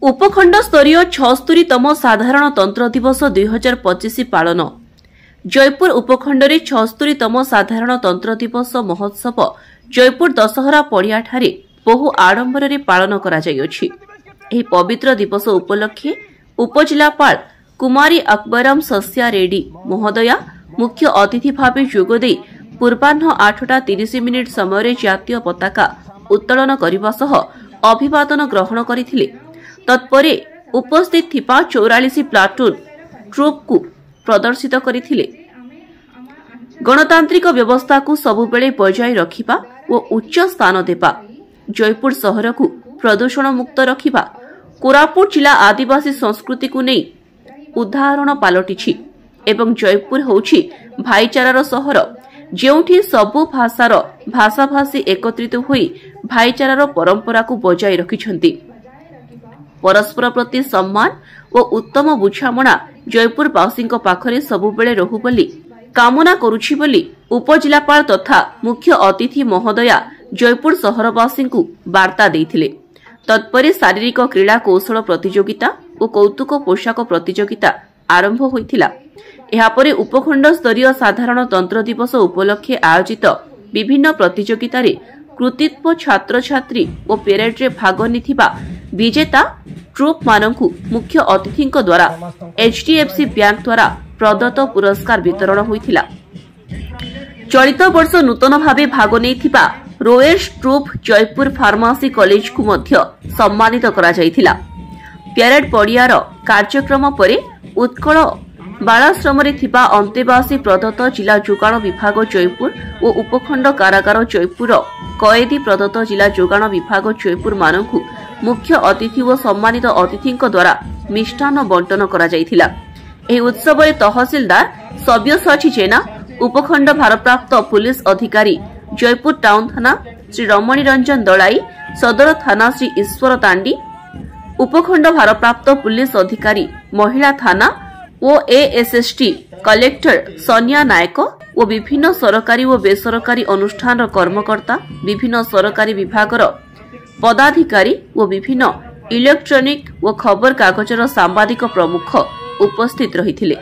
उपखंड स्तरीय 76तम साधारण तंत्र दिवस 2025 पालन। जयपुर उपखंड रे 76तम साधारण तंत्र दिवस महोत्सव जयपुर दशहरा पड़ियाठारे बहु आडंबर रे पालन करा जायछि। एही पवित्र दिवस उपलक्षे उपजिलापाल कुमारी अकबरम सस्या रेड्डी महोदया मुख्य अतिथि भावे जोगदे पूर्वाह्न 8:30 समय जातीय पताका उत्तोलन करने सह अभिवादन ग्रहण करथिले। तत्परे उपस्थित थिपा 44 प्लाटून ट्रुप को प्रदर्शित करथिले। गणतांत्रिक व्यवस्था को सबुबेले बजाय रखिबा और उच्च स्थान देबा, जयपुर शहर को प्रदूषण मुक्त रखिबा, कोरापुट जिला आदिवासी संस्कृति को नहीं उदाहरण पालटिछि एवं जयपुर होछि भाईचारार शहर जेउठी सबु भाषार भाषाभाषी एकत्रित होई भाईचारार परंपरा को बजाय रखिछंती। परस्पर प्रति सम्मान और उत्तम बुझामणा जयपुरवासी पाखरे सबुबेले रहु बोली कामना करुछि बोली उपजिलापाल तथा मुख्य अतिथि महोदया जयपुर शहरवासी को वार्ता देथिले। तत्परे शारीरिक क्रीड़ा कौशल प्रतियोगिता और कौतुक पोशाक प्रतियोगिता आरंभ होइथिला। एहापरे उपखंड स्तरीय साधारण तंत्र दिवस उपलक्षे आयोजित विभिन्न प्रतियोगिता रे कृतित्व छात्र छात्री और पेरेड रे भाग निथिबा विजेता ट्रुप मानकु मुख्य अतिथि द्वारा HDFC बैंक द्वारा प्रदत्त पुरस्कार वितरण होइथिला। चलित वर्ष नूतन भावे भाग नेथिबा रोएस ट्रुप जयपुर फार्मासी कॉलेज को मध्य सम्मानित करा जायथिला। पेरेड पड़ियार कार्यक्रम परे उत्कल बालाश्रम थिबा अंतेवासी प्रदत्त जिला जोगाण विभाग जयपुर और उपखंड कारागार जयपुर कएदी प्रदत्त जिला जोगाण विभाग जयपुर मानकु मुख्य अतिथि और सम्मानित अतिथि द्वारा मिष्टान्न बंटन करा जायथिला। एही उत्सव रे तहसीलदार सब्यसाची जेना, उपखंड भारप्राप्त पुलिस अधिकारी जयपुर टाउन थाना श्री रमणी रंजन दलाई, सदर थाना श्री ईश्वर तांडी, उपखंड भारप्राप्त पुलिस अधिकारी महिला थाना और ASST कलेक्टर सोनिया नायक और विभिन्न सरकारी और बेसरकारी अनुष्ठान कर्मकर्ता, विभिन्न सरकारी विभाग पदाधिकारी और विभिन्न इलेक्ट्रॉनिक और खबर कागजर सांबादिक प्रमुख उपस्थित रहिथिले।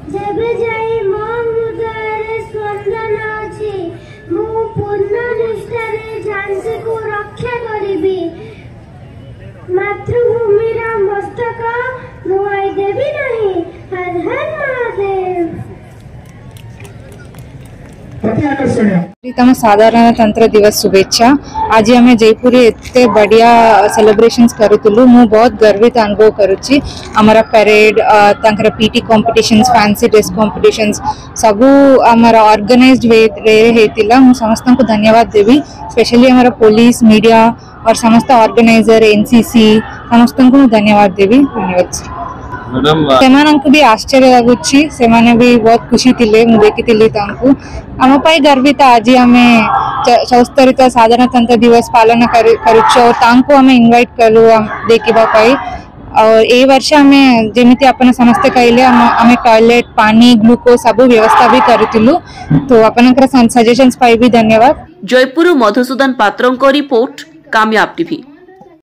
जेबे जाई मो हृदय स्पंदन अछि, मु पूर्ण निष्ठारे झांसी को रक्षा करिबी, मातृभूमिर मस्तक नुआई देबी नहीं। हर हर महादेव। तम साधारण तंत्र दिवस शुभेच्छा। आज आम जयपुर एते बढ़िया सेलिब्रेशंस करूँ। मु बहुत गर्वित अनुभव करुच्ची। आमर परेड तांकर PT competitions, fancy dress competitions सबू आमर ऑर्गेनाइज्ड वे हेतिला। मु समस्त को धन्यवाद देवी, स्पेशली आमर पुलिस, मीडिया और समस्त ऑर्गेनाइजर, NCC समस्त को धन्यवाद देवी। धन्यवाद। सेमानंकु भी आश्चर्य लगुच्छी, सेमाने भी बहुत खुशी थिले। मु देखिथिली तांकु आम पाई गर्वित। आज आमे 74 साधारण तंत्र दिवस पालन करुच्छ और तांकु आमे इनवाइट करू देखिबा पाई। और ए वर्ष आमे जेमिति आपन समस्त कहले आमे टॉयलेट, पानी, ग्लूकोज सब व्यवस्था भी करथिलु। तो आपनकर सजेशंस पाई भी धन्यवाद। जयपुर मधुसूदन पात्रंको रिपोर्ट, कामयाब टीवी।